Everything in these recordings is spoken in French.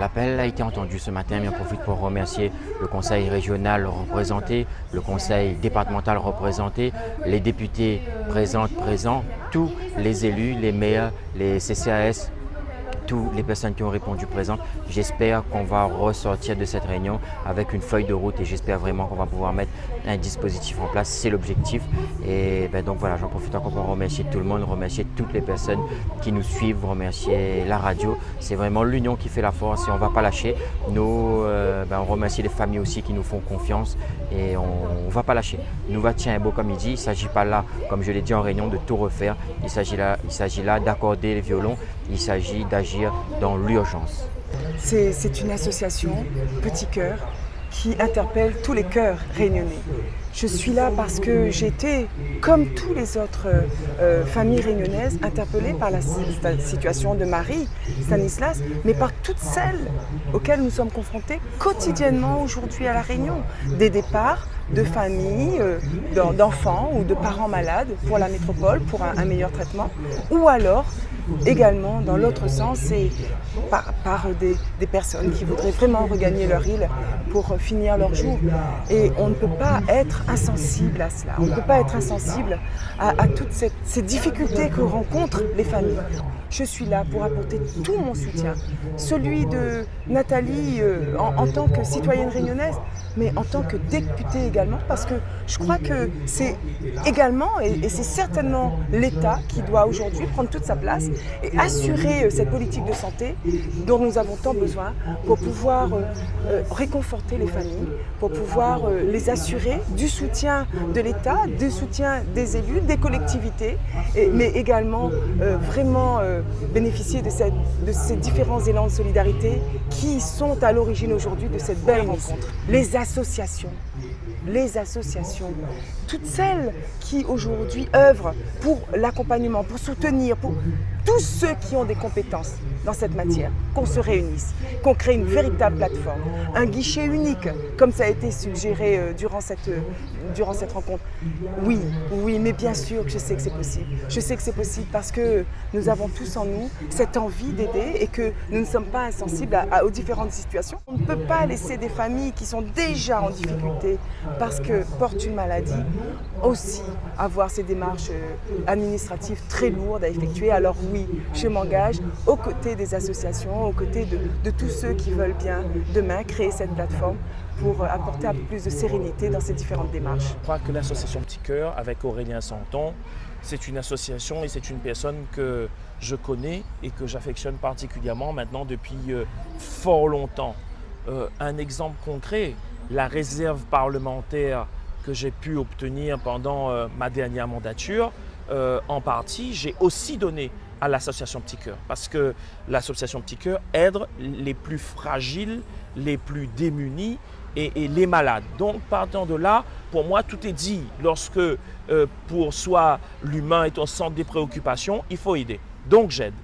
L'appel a été entendu ce matin, mais on profite pour remercier le conseil régional représenté, le conseil départemental représenté, les députés présents, tous les élus, les maires, les CCAS, toutes les personnes qui ont répondu présentes. J'espère qu'on va ressortir de cette réunion avec une feuille de route et j'espère vraiment qu'on va pouvoir mettre un dispositif en place. C'est l'objectif. Et donc voilà, j'en profite encore pour remercier tout le monde, remercier toutes les personnes qui nous suivent, remercier la radio. C'est vraiment l'union qui fait la force et on ne va pas lâcher. Nous, on remercie les familles aussi qui nous font confiance et on ne va pas lâcher. Nous va tiens un beau comme il dit. Il ne s'agit pas là, comme je l'ai dit en réunion, de tout refaire. Il s'agit là d'accorder les violons. Il s'agit d'agir dans l'urgence. C'est une association, Petit Cœur, qui interpelle tous les cœurs réunionnais. Je suis là parce que j'ai été, comme tous les autres familles réunionnaises, interpellées par la situation de Marie Stanislas, mais par toutes celles auxquelles nous sommes confrontés quotidiennement aujourd'hui à La Réunion. Des départs de familles, d'enfants ou de parents malades pour la métropole, pour un meilleur traitement, ou alors également dans l'autre sens, c'est par des personnes qui voudraient vraiment regagner leur île pour finir leur jour. Et on ne peut pas être insensible à cela, on ne peut pas être insensible à toutes ces difficultés que rencontrent les familles. Je suis là pour apporter tout mon soutien, celui de Nathalie en tant que citoyenne réunionnaise, mais en tant que députée également, parce que je crois que c'est également, et c'est certainement l'État qui doit aujourd'hui prendre toute sa place et assurer cette politique de santé dont nous avons tant besoin pour pouvoir réconforter les familles, pour pouvoir les assurer du soutien de l'État, du soutien des élus, des collectivités, mais également vraiment bénéficier de ces différents élans de solidarité qui sont à l'origine aujourd'hui de cette belle rencontre. Les associations, toutes celles qui aujourd'hui œuvrent pour l'accompagnement, pour soutenir, pour tous ceux qui ont des compétences dans cette matière, qu'on se réunisse, qu'on crée une véritable plateforme, un guichet unique, comme ça a été suggéré durant cette rencontre. Oui, mais bien sûr que je sais que c'est possible. Je sais que c'est possible parce que nous avons tous en nous cette envie d'aider et que nous ne sommes pas insensibles aux différentes situations. On ne peut pas laisser des familles qui sont déjà en difficulté parce que portent une maladie aussi avoir ces démarches administratives très lourdes à effectuer. Alors oui, je m'engage aux côtés des associations, aux côtés de tous ceux qui veulent bien demain créer cette plateforme pour apporter un peu plus de sérénité dans ces différentes démarches. Je crois que l'association Petit Cœur, avec Aurélien Santon, c'est une association et c'est une personne que je connais et que j'affectionne particulièrement maintenant depuis fort longtemps. Un exemple concret, la réserve parlementaire que j'ai pu obtenir pendant ma dernière mandature, en partie, j'ai aussi donné à l'association Petit Cœur parce que l'association Petit Cœur aide les plus fragiles, les plus démunis et les malades. Donc, partant de là, pour moi, tout est dit. Lorsque, pour soi, l'humain est au centre des préoccupations, il faut aider. Donc, j'aide.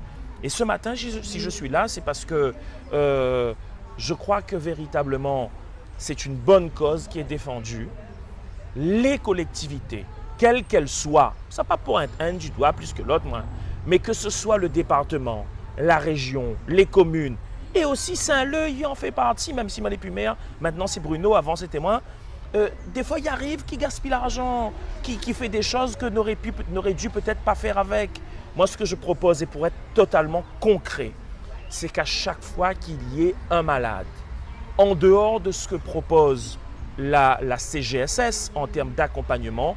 Et ce matin, si je suis là, c'est parce que je crois que véritablement, c'est une bonne cause qui est défendue. Les collectivités, quelles qu'elles soient, ça pas pour être un du doigt plus que l'autre, mais que ce soit le département, la région, les communes, et aussi Saint-Leu, il en fait partie, même si moi n'est plus maire, maintenant c'est Bruno, avant c'était moi. Des fois, il arrive qui gaspille l'argent, qui fait des choses que n'aurait dû peut-être pas faire avec. Moi, ce que je propose, et pour être totalement concret, c'est qu'à chaque fois qu'il y ait un malade, en dehors de ce que propose la CGSS en termes d'accompagnement,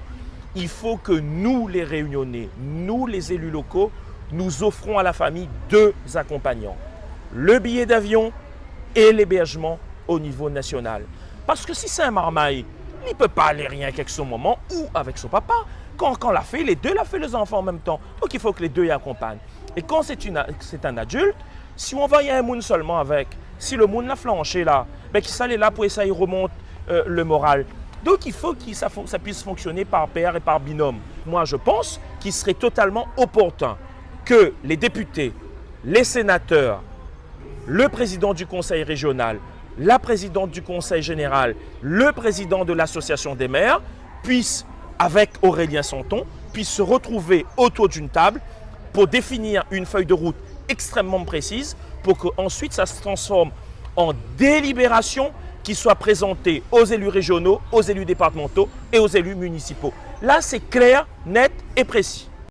il faut que nous, les Réunionnais, nous, les élus locaux, nous offrons à la famille 2 accompagnants. Le billet d'avion et l'hébergement au niveau national. Parce que si c'est un marmaille, il ne peut pas aller rien qu'avec son maman ou avec son papa. Quand l'a fait, les 2 l'a fait les enfants en même temps. Donc il faut que les 2 y accompagnent. Et quand c'est un adulte, si on va y un monde seulement avec, si le monde l'a flanché là, ben qu'il s'allait là pour essayer de remonter le moral. Donc il faut que ça puisse fonctionner par pair et par binôme. Moi je pense qu'il serait totalement opportun que les députés, les sénateurs, le président du conseil régional, la présidente du conseil général, le président de l'association des maires puissent, avec Aurélien Santon, puissent se retrouver autour d'une table pour définir une feuille de route extrêmement précise pour qu'ensuite ça se transforme en délibération qui soit présentée aux élus régionaux, aux élus départementaux et aux élus municipaux. Là, c'est clair, net et précis.